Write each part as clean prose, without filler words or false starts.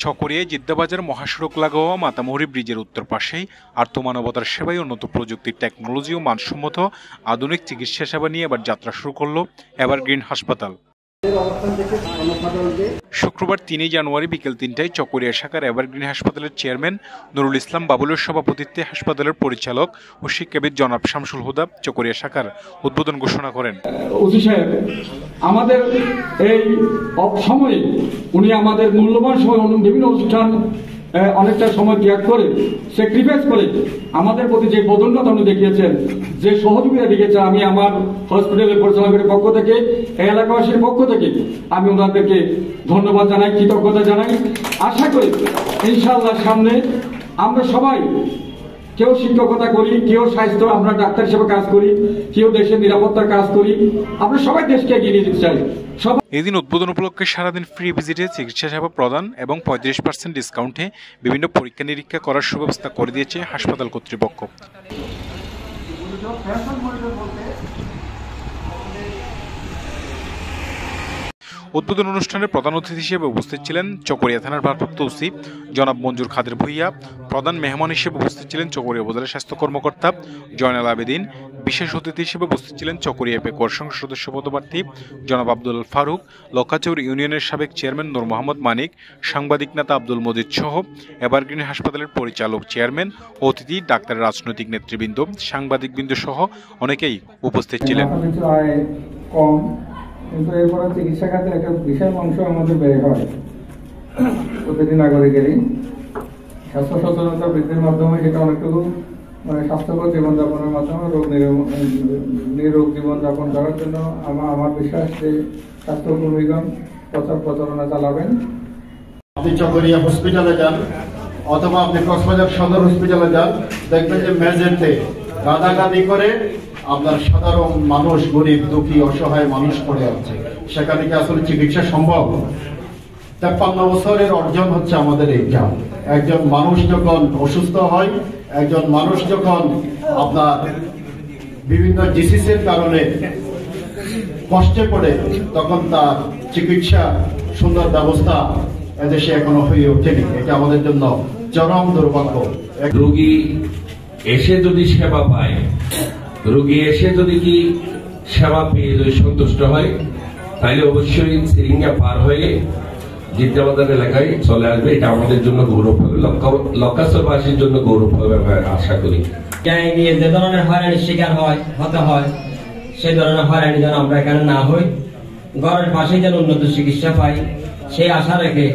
ছকরিয়ায় জিদ্দাবাজার মহাসড়ক লাগোয়া মাতামুহুরী ব্রিজের উত্তর পাশেই আর্থমানবতার সেবায় উন্নত প্রযুক্তির টেকনোলজি ও মানসম্মত আধুনিক চিকিৎসা সেবা নিয়ে এবার যাত্রা শুরু করল এভারগ্রিন হাসপাতাল। শুক্রবার ৩ জানুয়ারি বিকেল ৩টায় চকরিয়া শাখার এভারগ্রিন হাসপাতালের চেয়ারম্যান নুরুল ইসলাম বাবুলের সভাপতিত্বে হাসপাতালের পরিচালক ও শিক্ষাবিদ জনাব শামসুল হুদা চকরিয়া শাখার উদ্বোধন ঘোষণা করেন। আমাদের এই সময়ে উনি আমাদের মূল্যবান সময় বিভিন্ন অনুষ্ঠান অনেকটা সময় ত্যাগ করে স্যাক্রিফাইস করে আমাদের প্রতি যে বদান্যতা উনি দেখিয়েছেন, যে সহযোগিতা দেখিয়েছেন, আমি আমার হসপিটালের পরিচালকের পক্ষ থেকে এলাকাবাসীর পক্ষ থেকে আমি ওনাদেরকে ধন্যবাদ জানাই, কৃতজ্ঞতা জানাই। আশা করি ইনশাআল্লাহ সামনে আমরা সবাই, কেউ শিক্ষকতা করি, কেউ স্বাস্থ্য, আমরা ডাক্তার হিসেবে কাজ করি, কেউ দেশের নিরাপত্তার কাজ করি, আমরা সবাই দেশকে এগিয়ে নিয়ে যেতে চাই। এদিন উদ্বোধন উপলক্ষে সারাদিন ফ্রি ভিজিটে চিকিৎসা সেবা প্রদান এবং 35% ডিসকাউন্টে বিভিন্ন পরীক্ষা নিরীক্ষা করার সুব্যবস্থা করে দিয়েছে হাসপাতাল কর্তৃপক্ষ। উদ্বোধন অনুষ্ঠানে প্রধান অতিথি হিসেবে উপস্থিত ছিলেন চকরিয়া থানার ভারপ্রাপ্ত ওসি জনাব মঞ্জুর খাদের ভূঁইয়া। প্রধান মেহমান হিসেবে উপস্থিত ছিলেন চকরিয়া উপজেলা স্বাস্থ্য কর্মকর্তা জয়নাল আবেদিন। বিশেষ অতিথি হিসেবে উপস্থিত ছিলেন চকরিয়া পেকুয়ার সংসদ সদস্য পদপ্রার্থী জনাব আব্দুল ফারুক, লক্ষাচৌর ইউনিয়নের সাবেক চেয়ারম্যান নূর মোহাম্মদ মানিক, সাংবাদিক নেতা আব্দুল মজিদ সহ এভারগ্রিন হাসপাতালের পরিচালক, চেয়ারম্যান, অতিথি, ডাক্তার, রাজনৈতিক নেতৃবৃন্দ, সাংবাদিকবৃন্দ সহ অনেকেই উপস্থিত ছিলেন। কিন্তু এরপরে চিকিৎসা খাতে একটা বিশাল অংশ আমাদের ব্যয় হয় প্রতিটি নাগরিকেরই। স্বাস্থ্য সচেতনতা বৃদ্ধির মাধ্যমে যেটা অনেকটুকু স্বাস্থ্যকর জীবনযাপনের মাধ্যমে নিরোগ জীবনযাপন করার জন্য আমার বিশ্বাস যে স্বাস্থ্যকর্মীগণ প্রচারণা চালাবেন। আপনি চকরিয়া হসপিটালে যান অথবা আপনি কক্সবাজার সদর হসপিটালে যান, দেখবেন যে মেঝেতে গাদাগাদি করে আপনার সাধারণ মানুষ, গরিব, দুঃখী, অসহায় মানুষ পড়ে আছে। সেখানে কি আসলে চিকিৎসা সম্ভব? 53 বছরের অর্জন হচ্ছে আমাদের এইটা। একজন মানুষ যখন অসুস্থ হয়, একজন মানুষ যখন আপনার বিভিন্ন ডিসিজের কারণে কষ্টে পড়ে, তখন তার চিকিৎসা সুন্দর ব্যবস্থা এদেশে এখনো হয়ে ওঠেনি। এটা আমাদের জন্য চরম দুর্ভাগ্য। রোগী এসে যদি সেবা পায়, রোগী এসে যদি কি সেবা পেয়ে যদি সন্তুষ্ট হয়, তাহলে অবশ্যই সিরিঙ্গা পার হয়ে জিদ্দাবাজার এলাকায় চলে আসবে। এটা আমাদের জন্য গৌরব হবে, লক্ষাচরবাসীর জন্য গৌরব হবে আশা করি। যে ধরনের হয়রানির শিকার হতে হয়, সেই ধরনের হয়রানি যেন আমরা এখানে না হই, ঘরের পাশে যেন উন্নত চিকিৎসা পাই, সেই আশা রেখে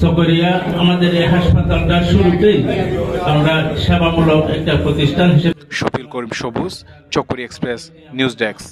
চকরিয়া আমাদের এই হাসপাতালটা শুরুতেই আমরা সেবামূলক একটা প্রতিষ্ঠান হিসেবে। শফিল করিম সবুজ, চকরিয়া এক্সপ্রেস নিউজ ডেস্ক।